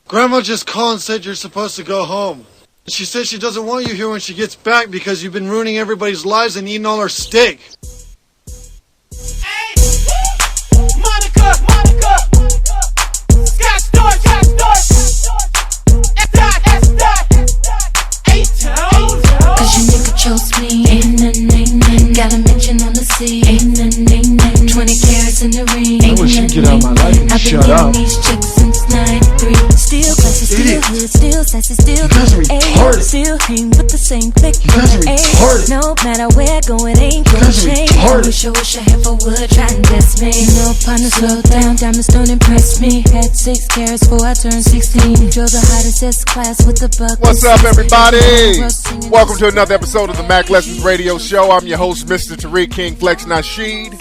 Grandma just called and said you're supposed to go home. She said she doesn't want you here when she gets back because you've been ruining everybody's lives and eating all our steak. Hey! Monica! Scott Storch! Cause your nigga chose me. Ain't nothing. Got a mention on the sea. Ain't nothing. 20 carats in the ring. I wish you'd get out of my life and shut up. I've been getting these chicks since 93. Still classy, still hood, still sassy, still A. Still hang with the same clique. No matter where I go, it ain't gonna change. I wish I had for wood, try and test me. No partner, slow down, diamonds don't impress me. Had 6 carats before I turned 16. Drove the hottest S-Class with the buck. What's up, everybody? Welcome to another episode of the Mack Lessons Radio Show. I'm your host, Mr. Tariq Nasheed,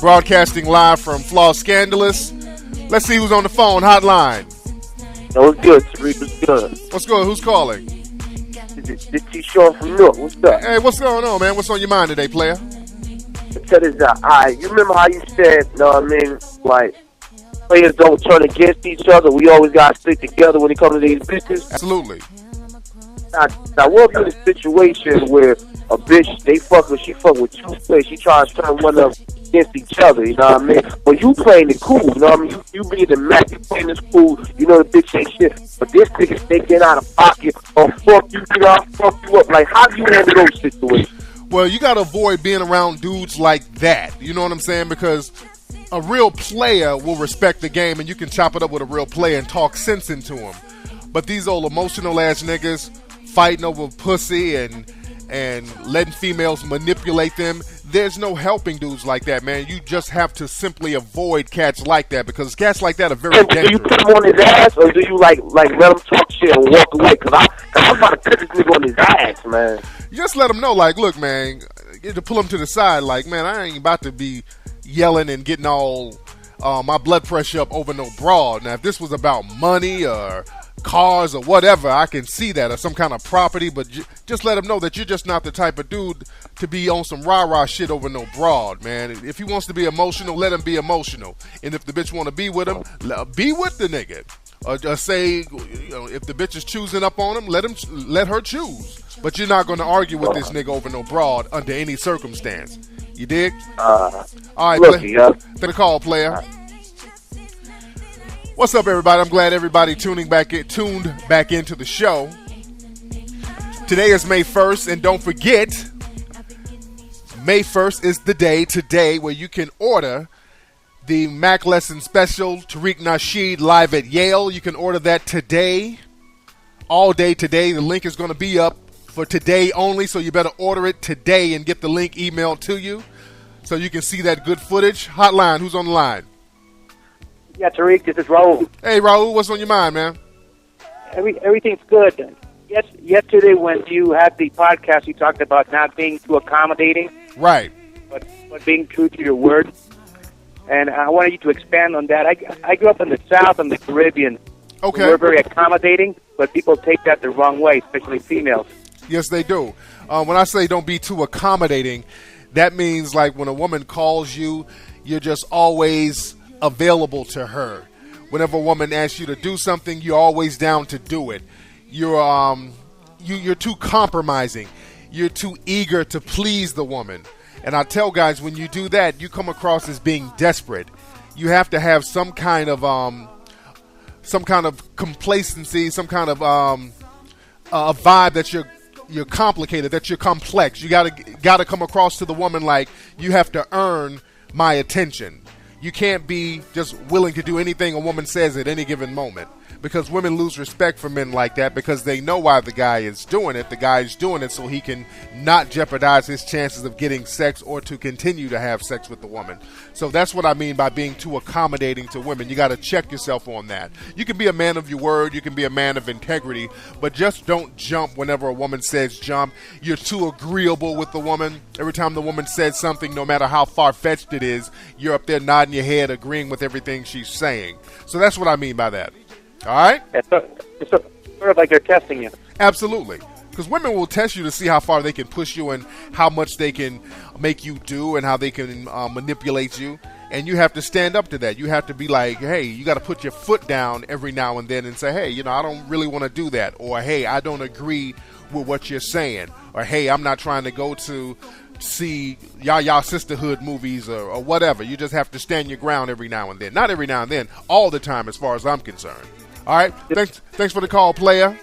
broadcasting live from Flaw Scandalous. Let's see who's on the phone. Hotline. No, it's good, Tariq. It's good. What's good? Who's calling? This T-Shaw from Newark. What's up? Hey, what's going on, man? What's on your mind today, player? Check this out. You remember how you said, you know what I mean, like, players don't turn against each other. We always got to stick together when it comes to these bitches. Absolutely. Now what if in a situation where a bitch, she fuck with 2 players, she tries to turn one of them against each other, you know what I mean? But you playing it cool, you know what I mean? You being the Mac, you playing this cool, you know the bitch ain't shit. But this nigga, they get out of pocket or fuck you, I'll fuck you up. Like, how do you handle those situations? Well, you got to avoid being around dudes like that, you know what I'm saying? Because a real player will respect the game, and you can chop it up with a real player and talk sense into him. But these old emotional ass niggas fighting over pussy and letting females manipulate them, there's no helping dudes like that, man. You just have to simply avoid cats like that, because cats like that are very dangerous. Do you put him on his ass, or do you like let him talk shit and walk away? Because I'm about to put this nigga on his ass, man. You just let him know, like, look, man, you have to pull him to the side, like, man, I ain't about to be yelling and getting all my blood pressure up over no broad. Now, if this was about money or cars or whatever, I can see that, or some kind of property, but just let him know that you're just not the type of dude to be on some rah-rah shit over no broad, man. If he wants to be emotional, let him be emotional. And if the bitch want to be with him, be with the nigga. Or just say, you know, if the bitch is choosing up on him, let her choose. But you're not going to argue with this nigga over no broad under any circumstance. You dig? All right, to the call, player. What's up, everybody? I'm glad everybody tuned back into the show. Today is May 1st, and don't forget, May 1st is the day today where you can order the Mack Lesson Special, Tariq Nasheed live at Yale. You can order that today, all day today. The link is going to be up for today only, so you better order it today and get the link emailed to you so you can see that good footage. Hotline, who's on the line? Yeah, Tariq, this is Raul. Hey, Raul, what's on your mind, man? Everything's good. Yesterday when you had the podcast, you talked about not being too accommodating. Right. But being true to your word. And I wanted you to expand on that. I grew up in the South and the Caribbean. Okay. We're very accommodating, but people take that the wrong way, especially females. Yes, they do. When I say don't be too accommodating, that means like when a woman calls you, you're just always available to her. Whenever a woman asks you to do something, you're always down to do it. You're too compromising. You're too eager to please the woman. And I tell guys, when you do that, you come across as being desperate. You have to have some kind of complacency, some kind of a vibe that you're complicated, that you're complex. You gotta come across to the woman like you have to earn my attention. You can't be just willing to do anything a woman says at any given moment, because women lose respect for men like that because they know why the guy is doing it. The guy is doing it so he can not jeopardize his chances of getting sex or to continue to have sex with the woman. So that's what I mean by being too accommodating to women. You got to check yourself on that. You can be a man of your word. You can be a man of integrity, but just don't jump whenever a woman says jump. You're too agreeable with the woman. Every time the woman says something, no matter how far-fetched it is, you're up there nodding your head, agreeing with everything she's saying. So that's what I mean by that. All right? It's sort of like they're testing you. Absolutely. Because women will test you to see how far they can push you and how much they can make you do and how they can manipulate you. And you have to stand up to that. You have to be like, hey, you got to put your foot down every now and then and say, hey, I don't really want to do that. Or, hey, I don't agree with what you're saying. Or, hey, I'm not trying to go to see Yaya Sisterhood movies or whatever. You just have to stand your ground every now and then. Not every now and then, all the time as far as I'm concerned. All right? Thanks for the call, player.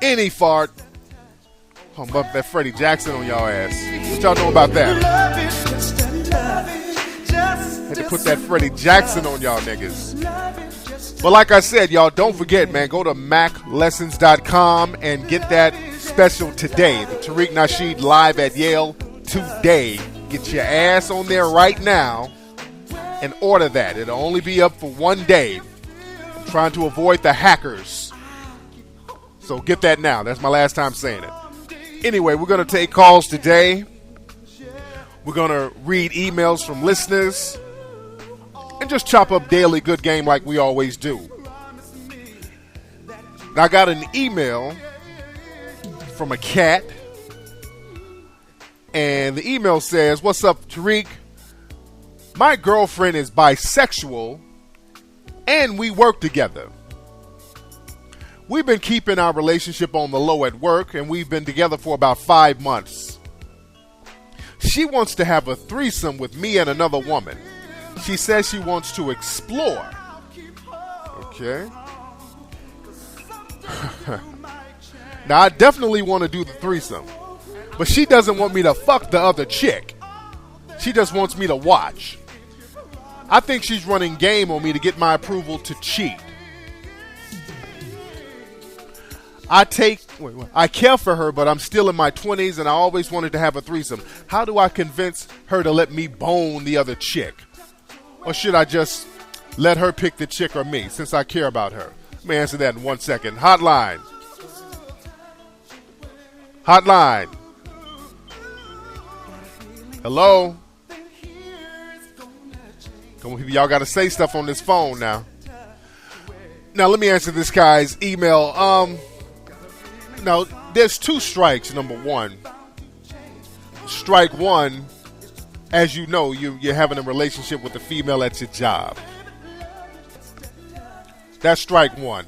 Any fart. I'm bump that Freddie Jackson on y'all ass. What y'all know about that? Had to put that Freddie Jackson on y'all niggas. But like I said, y'all, don't forget, man, go to MackLessons.com and get that special today. The Tariq Nasheed live at Yale today. Get your ass on there right now and order that. It'll only be up for one day. I'm trying to avoid the hackers. So get that now. That's my last time saying it. Anyway, we're going to take calls today. We're going to read emails from listeners and just chop up daily good game like we always do. Now, I got an email from a cat, and the email says, "What's up, Tariq? My girlfriend is bisexual, and we work together. We've been keeping our relationship on the low at work, and we've been together for about 5 months. She wants to have a threesome with me and another woman. She says she wants to explore." Okay. Now, I definitely want to do the threesome, but she doesn't want me to fuck the other chick. She just wants me to watch. I think she's running game on me to get my approval to cheat. I care for her, but I'm still in my 20s and I always wanted to have a threesome. How do I convince her to let me bone the other chick? Or should I just let her pick the chick or me, since I care about her? Let me answer that in 1 second. Hotline. Hello? Come on, y'all got to say stuff on this phone now. Now, let me answer this guy's email. Now, there's 2 strikes, number one. Strike one, as you know, you're having a relationship with a female at your job. That's strike one.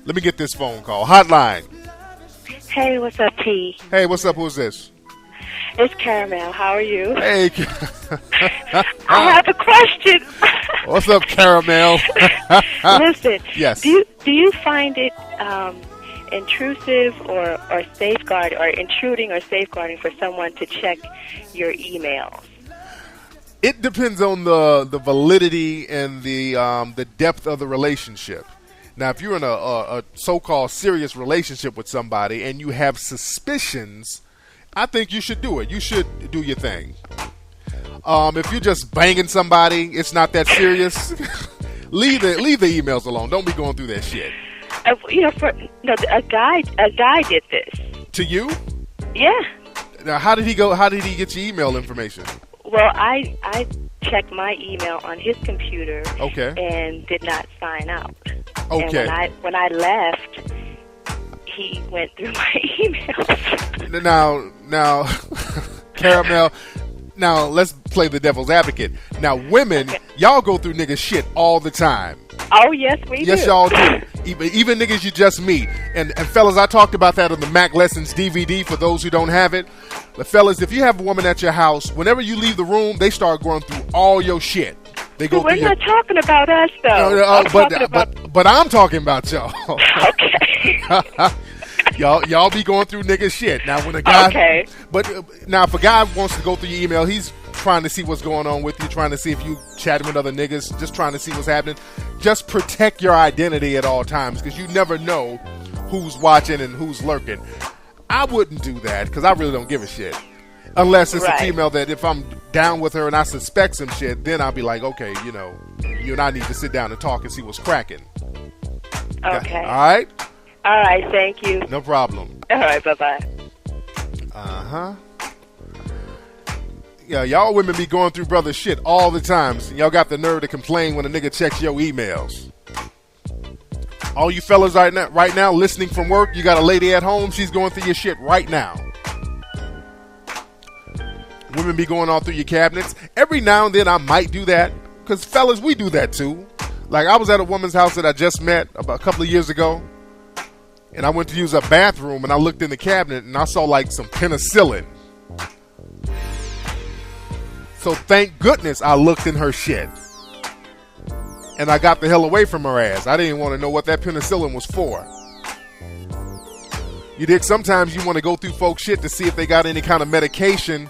Let me get this phone call. Hotline. Hey, what's up, T? Hey, what's up? Who's this? It's Caramel. How are you? Hey. I have a question. What's up, Caramel? Listen. Yes. Do you find it intrusive or safeguard or intruding or safeguarding for someone to check your emails? It depends on the validity and the depth of the relationship. Now, if you're in a so-called serious relationship with somebody and you have suspicions, I think you should do it. You should do your thing. If you're just banging somebody, it's not that serious. leave the emails alone. Don't be going through that shit. A guy did this to you. Yeah. Now, how did he go? How did he get your email information? Well, I checked my email on his computer. Okay. And did not sign out. Okay. And when I left, he went through my emails. Now, Caramel. Now, let's play the devil's advocate. Now, women, y'all go through niggas shit all the time. Oh, yes, we do. Yes, y'all do. Even niggas you just meet. And fellas, I talked about that on the Mack Lessons DVD for those who don't have it. But fellas, if you have a woman at your house, whenever you leave the room, they start going through all your shit. They go. We're not talking about us, though. But I'm talking about y'all. Okay. Y'all be going through nigga shit. Now when a guy, okay. But now if a guy wants to go through your email, he's trying to see what's going on with you, trying to see if you chatting with other niggas, just trying to see what's happening. Just protect your identity at all times, because you never know who's watching and who's lurking. I wouldn't do that because I really don't give a shit. Unless it's a female that if I'm down with her and I suspect some shit, then I'll be like, okay, you and I need to sit down and talk and see what's cracking. Okay. All right? All right, thank you. No problem. All right, bye-bye. Uh-huh. Yeah, y'all women be going through brother shit all the time. So y'all got the nerve to complain when a nigga checks your emails. All you fellas right now listening from work, you got a lady at home, she's going through your shit right now. Women be going all through your cabinets. Every now and then I might do that, because fellas, we do that too. Like, I was at a woman's house that I just met about a couple of years ago, and I went to use a bathroom, and I looked in the cabinet, and I saw like some penicillin. So thank goodness I looked in her shit. And I got the hell away from her ass. I didn't want to know what that penicillin was for. You dig? Sometimes you want to go through folks' shit to see if they got any kind of medication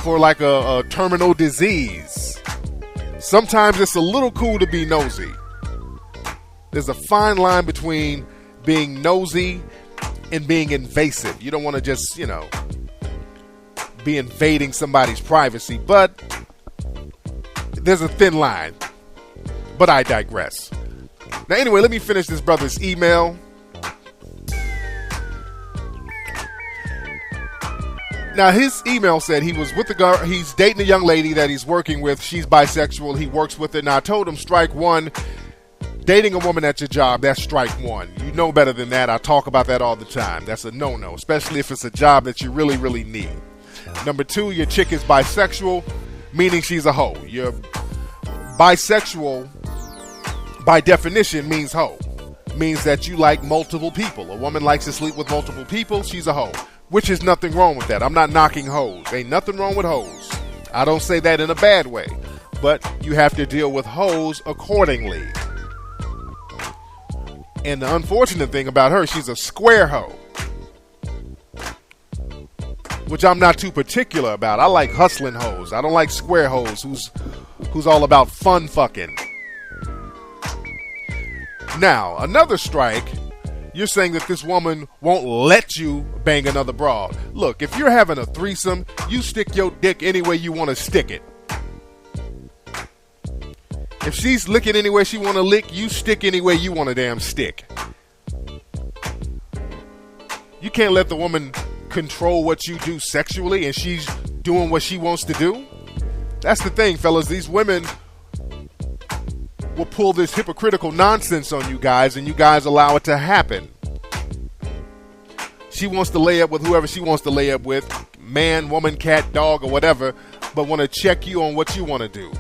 for like a terminal disease. Sometimes it's a little cool to be nosy. There's a fine line between being nosy and being invasive. You don't want to just, be invading somebody's privacy, but there's a thin line. But I digress. Now, anyway, let me finish this brother's email. Now, his email said he was with the girl, he's dating a young lady that he's working with. She's bisexual. He works with her. Now, I told him, strike one, dating a woman at your job, that's strike one. You know better than that. I talk about that all the time. That's a no-no, especially if it's a job that you really, really need. Number two, your chick is bisexual, meaning she's a hoe. You're bisexual, by definition, means hoe. Means that you like multiple people. A woman likes to sleep with multiple people, she's a hoe. Which is nothing wrong with that. I'm not knocking hoes. Ain't nothing wrong with hoes. I don't say that in a bad way. But you have to deal with hoes accordingly. And the unfortunate thing about her, she's a square hoe. Which I'm not too particular about. I like hustling hoes. I don't like square hoes who's all about fun fucking. Now, another strike, you're saying that this woman won't let you bang another broad. Look, if you're having a threesome, you stick your dick any way you want to stick it. If she's licking anywhere she want to lick, you stick anywhere you want to damn stick. You can't let the woman control what you do sexually and she's doing what she wants to do. That's the thing, fellas. These women will pull this hypocritical nonsense on you guys, and you guys allow it to happen. She wants to lay up with whoever she wants to lay up with, man, woman, cat, dog, or whatever, but want to check you on what you want to do.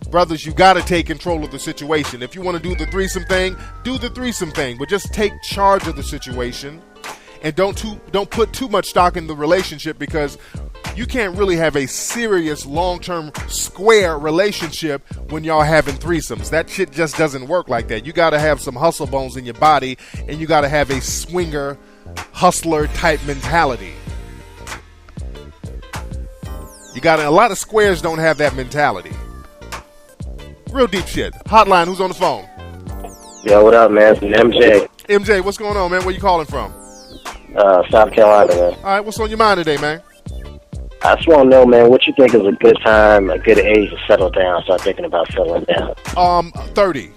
Brothers, you got to take control of the situation. If you want to do the threesome thing, do the threesome thing, but just take charge of the situation, and don't put too much stock in the relationship, because you can't really have a serious long-term square relationship when y'all having threesomes. That shit just doesn't work like that. You got to have some hustle bones in your body, and you got to have a swinger, hustler type mentality. A lot of squares don't have that mentality. Real deep shit. Hotline, who's on the phone? Yo, what up, man? It's MJ. MJ, what's going on, man? Where you calling from? South Carolina, man. All right, what's on your mind today, man? I just want to know, man, what you think is a good time, a good age to settle down, start thinking about settling down? 30.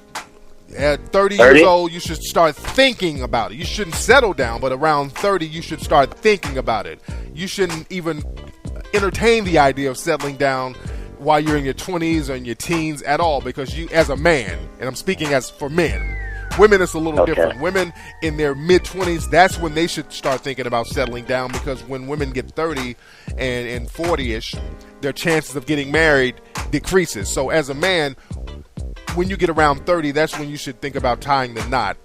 At 30 years old, you should start thinking about it. You shouldn't settle down, but around 30, you should start thinking about it. You shouldn't even entertain the idea of settling down while you're in your 20s or in your teens at all, because you, as a man, and I'm speaking as for men, women, it's a little different. Women in their mid-20s, that's when they should start thinking about settling down, because when women get 30 and 40-ish, their chances of getting married decreases. So as a man, when you get around 30, that's when you should think about tying the knot.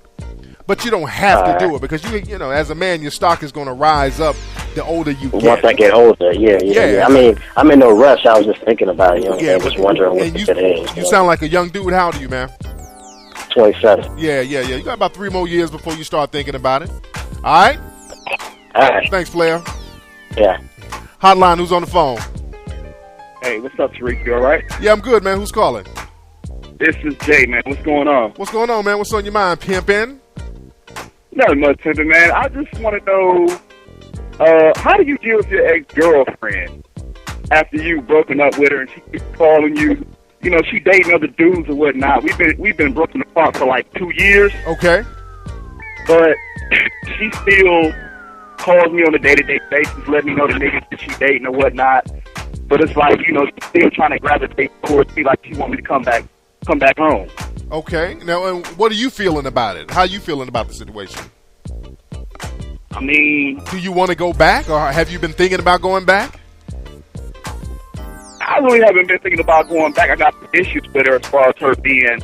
But you don't have to do it, because you know, as a man, your stock is going to rise up the older you get. Once I get older, yeah. I mean, I'm in no rush. I was just thinking about it. You know what I'm saying? Just wondering what's the good age. You sound like a young dude. How old are you, man? 27. Yeah. You got about 3 more years before you start thinking about it. All right? All right. Thanks, player. Yeah. Hotline, who's on the phone? Hey, what's up, Tariq? You all right? Yeah, I'm good, man. Who's calling? This is Jay, man. What's going on? What's going on, man? What's on your mind, pimpin'? Nothing much, pimpin', man. I just want to know, how do you deal with your ex-girlfriend after you've broken up with her and she keeps calling you? You know, she dating other dudes or whatnot. We've been broken apart for like 2 years. Okay. But she still calls me on a day-to-day basis, let me know the niggas that she dating or whatnot. But it's like, you know, she's still trying to gravitate towards me, like she want me to come back home. Okay. Now, what are you feeling about it? How are you feeling about the situation? I mean, do you want to go back, or have you been thinking about going back? really haven't been thinking about going back. I got some issues with her as far as her being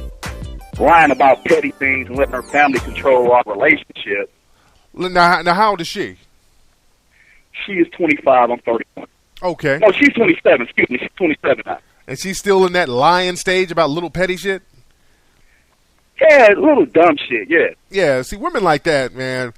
lying about petty things and letting her family control our relationship. Now, how old is she? She is 25. I'm 31. Okay. No, she's 27. Excuse me. She's 27 now. And she's still in that lying stage about little petty shit? Yeah, little dumb shit, yeah. Yeah, see, women like that, man,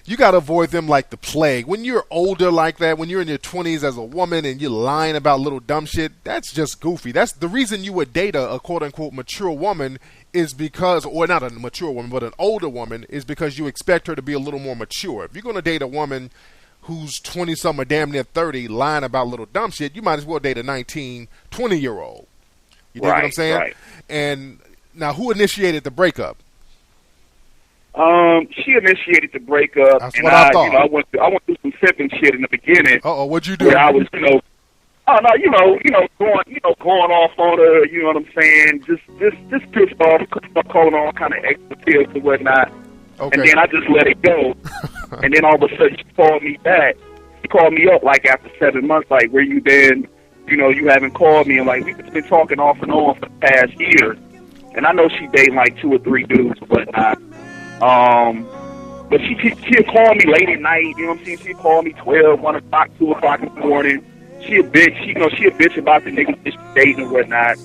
you got to avoid them like the plague. When you're older like that, when you're in your 20s as a woman and you're lying about little dumb shit, that's just goofy. That's the reason you would date a quote-unquote mature woman is because, or not a mature woman, but an older woman, is because you expect her to be a little more mature. If you're going to date a woman who's 20-something or damn near 30 lying about little dumb shit, you might as well date a 19, 20-year-old. You dig what I'm saying? Right. And now, who initiated the breakup? She initiated the breakup. That's and what I thought. I went through some simping shit in the beginning. What'd you do? Where I was, going off on her. You know what I'm saying? Just pissed off, calling all kind of expletives and whatnot. Okay. And then I just let it go. And then all of a sudden she called me back. She called me up like after 7 months, like, where you been? You know, you haven't called me. And like, we've been talking off and on for the past year. And I know she dating like 2 or 3 dudes and whatnot. But she'll call me late at night, you know what I'm saying? She'll call me 12, 1 o'clock, 2 o'clock in the morning. She a bitch, she a bitch about the niggas that she dating and whatnot.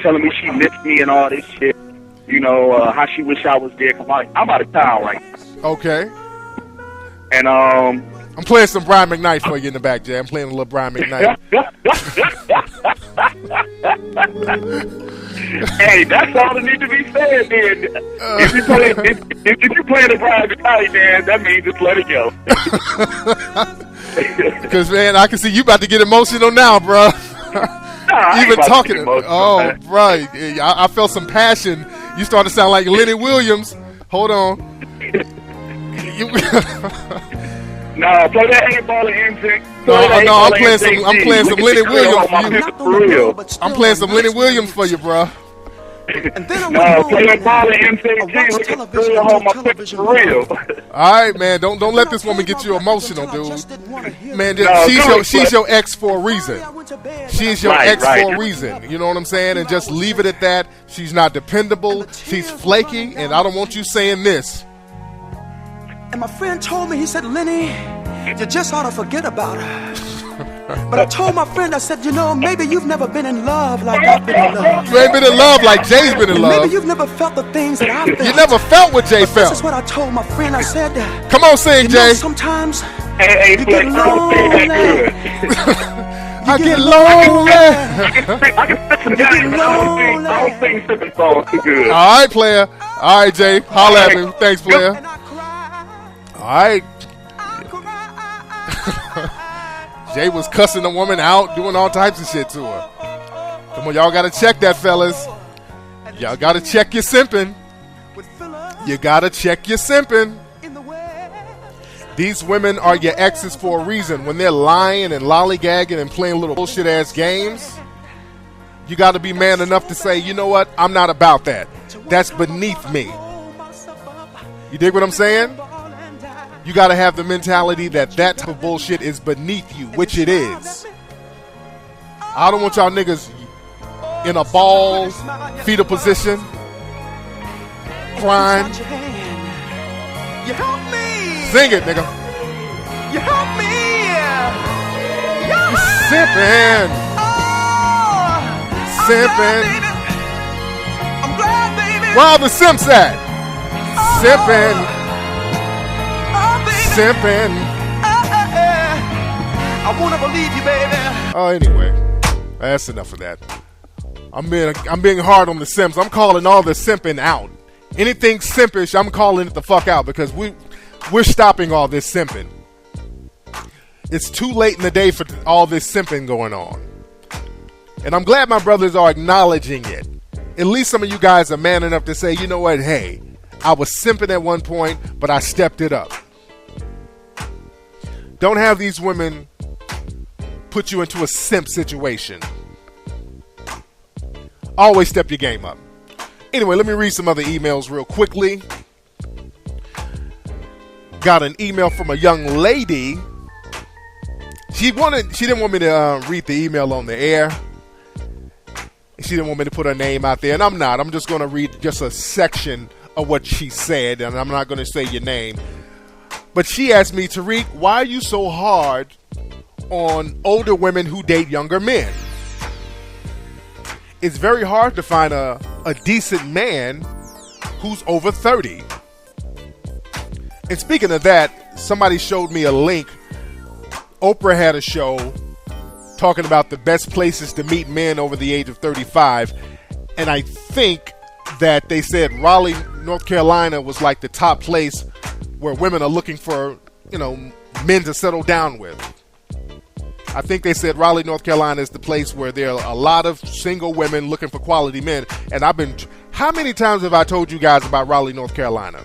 Telling me she missed me and all this shit. How she wish I was there, cause I'm out of town right now. Okay. And, I'm playing some Brian McKnight for you in the back, Jay. I'm playing a little Brian McKnight. Hey, that's all that needs to be said, man. If you play the Brian McKnight, man, that means just let it go. Because, man, I can see you about to get emotional now, bro. Even talking. Right. I felt some passion. You started to sound like Lenny Williams. Hold on. No, play that 8-ball NSYNC. I'm playing some Lenny Williams for you. I'm playing some Lenny Williams for you, bro. And then play that ball NSYNC. For real. All right, man. Don't let this woman get you emotional, dude. Man, she's your ex for a reason. She's your ex for a reason. You know what I'm saying? And just leave it at that. She's not dependable. She's flaky, and I don't want you saying this. And my friend told me, he said, Lenny, you just ought to forget about her. But I told my friend, I said, maybe you've never been in love like I've been in love. You ain't been in love like Jay's been in love. Maybe you've never felt the things that I felt. You never felt what Jay felt. This is what I told my friend. I said, come on, sing, Jay. Sometimes you get lonely. I get lonely. I can spit some guys, but I don't sing sipping songs too good. All right, player. All right, Jay. Holla at me. Thanks, player. All right. Jay was cussing the woman out, doing all types of shit to her. Come on, y'all got to check that, fellas. Y'all got to check your simping. You got to check your simping. These women are your exes for a reason. When they're lying and lollygagging and playing little bullshit-ass games, you got to be man enough to say, you know what, I'm not about that. That's beneath me. You dig what I'm saying? You got to have the mentality that type of bullshit is beneath you, which it is. I don't want y'all niggas in a ball, fetal position, crying. You help me. Sing it, nigga. You help me. You sipping. Sipping. I'm glad, baby. Where are the simps at? Sipping. Simping. I wanna believe you, baby. Oh, anyway, that's enough of that. I'm being hard on the simps. I'm calling all the simping out. Anything simpish, I'm calling it the fuck out because we're stopping all this simping. It's too late in the day for all this simping going on, and I'm glad my brothers are acknowledging it. At least some of you guys are man enough to say, you know what? Hey, I was simping at one point, but I stepped it up. Don't have these women put you into a simp situation. Always step your game up. Anyway, let me read some other emails real quickly. Got an email from a young lady. She didn't want me to read the email on the air. She didn't want me to put her name out there, and I'm not. I'm just going to read just a section of what she said, and I'm not going to say your name. But she asked me, Tariq, why are you so hard on older women who date younger men? It's very hard to find a decent man who's over 30. And speaking of that, somebody showed me a link. Oprah had a show talking about the best places to meet men over the age of 35. And I think that they said Raleigh, North Carolina was like the top place where women are looking for, men to settle down with. I think they said Raleigh, North Carolina is the place where there are a lot of single women looking for quality men. And how many times have I told you guys about Raleigh, North Carolina?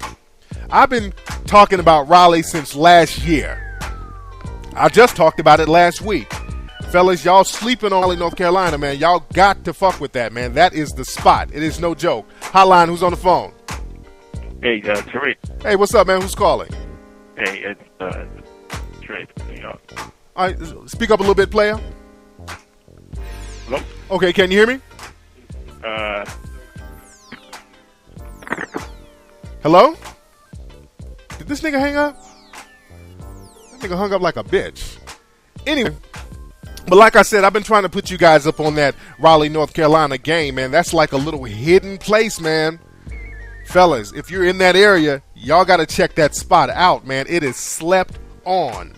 I've been talking about Raleigh since last year. I just talked about it last week. Fellas, y'all sleeping on Raleigh, North Carolina, man. Y'all got to fuck with that, man. That is the spot. It is no joke. Hotline, who's on the phone? Hey, Tariq. Hey, what's up, man? Who's calling? Hey, it's Trey from New York. All right, speak up a little bit, player. Hello? Okay, can you hear me? Hello? Did this nigga hang up? That nigga hung up like a bitch. Anyway, but like I said, I've been trying to put you guys up on that Raleigh, North Carolina game, man. That's like a little hidden place, man. Fellas, if you're in that area, y'all got to check that spot out, man. It is slept on.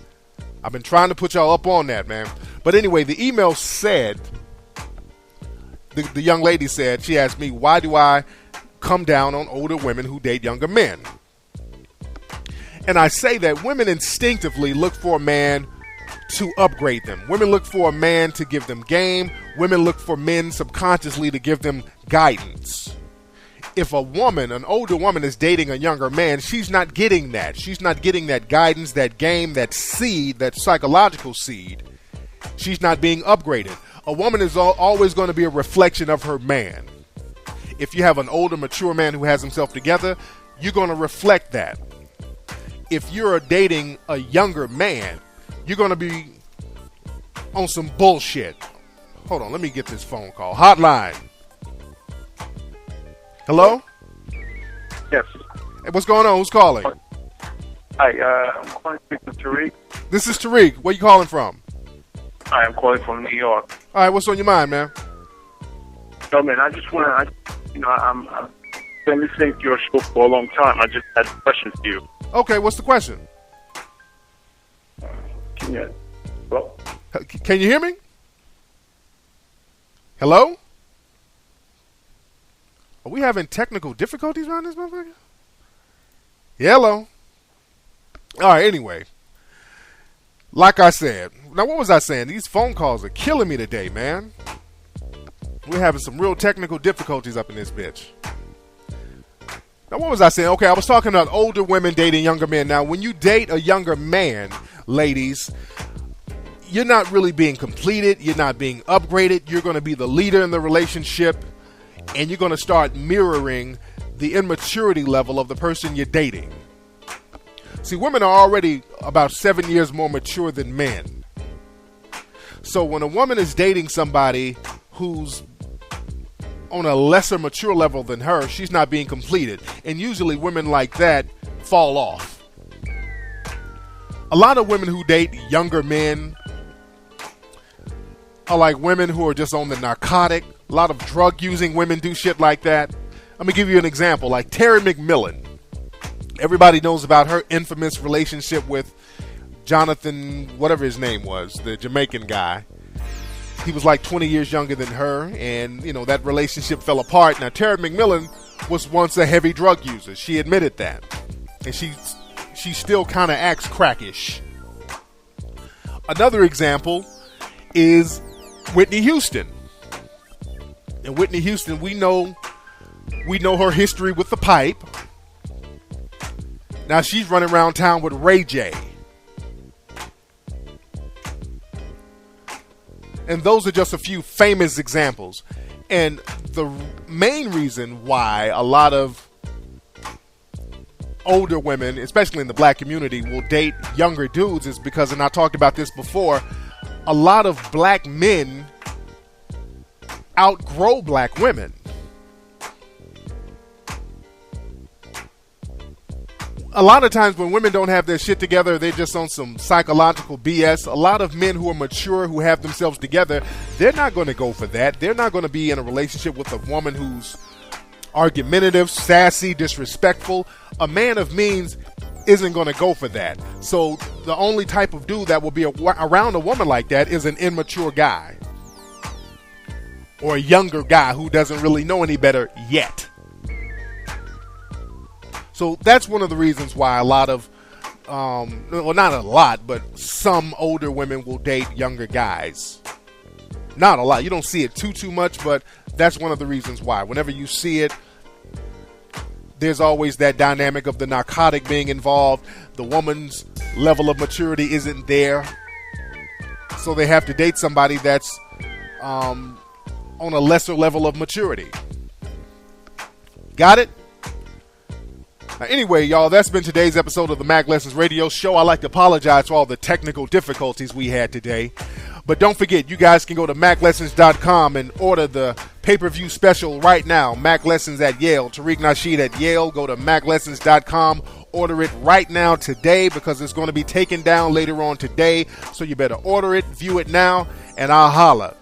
I've been trying to put y'all up on that, man. But anyway, the email said, the young lady said, she asked me, why do I come down on older women who date younger men? And I say that women instinctively look for a man to upgrade them. Women look for a man to give them game. Women look for men subconsciously to give them guidance. If a woman, an older woman, is dating a younger man, she's not getting that. She's not getting that guidance, that game, that seed, that psychological seed. She's not being upgraded. A woman is always going to be a reflection of her man. If you have an older, mature man who has himself together, you're going to reflect that. If you're dating a younger man, you're going to be on some bullshit. Hold on, let me get this phone call. Hotline. Hello? Yes. Hey, what's going on? Who's calling? Hi, I'm calling to speak to Tariq. This is Tariq. Where you calling from? Hi, I'm calling from New York. All right, what's on your mind, man? No, man, I just want to, I've been listening to your show for a long time. I just had questions for you. Okay, what's the question? Hello? Can you hear me? Hello? Are we having technical difficulties around this motherfucker? Hello? All right, anyway. Like I said, now what was I saying? These phone calls are killing me today, man. We're having some real technical difficulties up in this bitch. Now what was I saying? Okay, I was talking about older women dating younger men. Now, when you date a younger man, ladies, you're not really being completed. You're not being upgraded. You're going to be the leader in the relationship. And you're going to start mirroring the immaturity level of the person you're dating. See, women are already about 7 years more mature than men. So when a woman is dating somebody who's on a lesser mature level than her, she's not being completed. And usually women like that fall off. A lot of women who date younger men are like women who are just on the narcotic. A lot of drug-using women do shit like that. Let me give you an example, like Terry McMillan. Everybody knows about her infamous relationship with Jonathan, whatever his name was, the Jamaican guy. He was like 20 years younger than her, and, that relationship fell apart. Now, Tariq McMillan was once a heavy drug user. She admitted that. And she still kind of acts crackish. Another example is Whitney Houston. And Whitney Houston, we know her history with the pipe. Now she's running around town with Ray J. And those are just a few famous examples. And the main reason why a lot of older women, especially in the black community, will date younger dudes is because, and I talked about this before, a lot of black men outgrow black women. A lot of times when women don't have their shit together, they're just on some psychological BS. A lot of men who are mature, who have themselves together, they're not going to go for that. They're not going to be in a relationship with a woman who's argumentative, sassy, disrespectful. A man of means isn't going to go for that. So the only type of dude that will be around a woman like that is an immature guy. Or a younger guy who doesn't really know any better yet. So that's one of the reasons why a lot of, well, not a lot, but some older women will date younger guys. Not a lot. You don't see it too much, but that's one of the reasons why. Whenever you see it, there's always that dynamic of the narcotic being involved. The woman's level of maturity isn't there. So they have to date somebody that's on a lesser level of maturity. Got it? Anyway, y'all, that's been today's episode of the Mack Lessons Radio Show. I'd like to apologize for all the technical difficulties we had today. But don't forget, you guys can go to MackLessons.com and order the pay-per-view special right now. Mack Lessons at Yale. Tariq Nasheed at Yale. Go to MackLessons.com. Order it right now today because it's going to be taken down later on today. So you better order it, view it now, and I'll holla.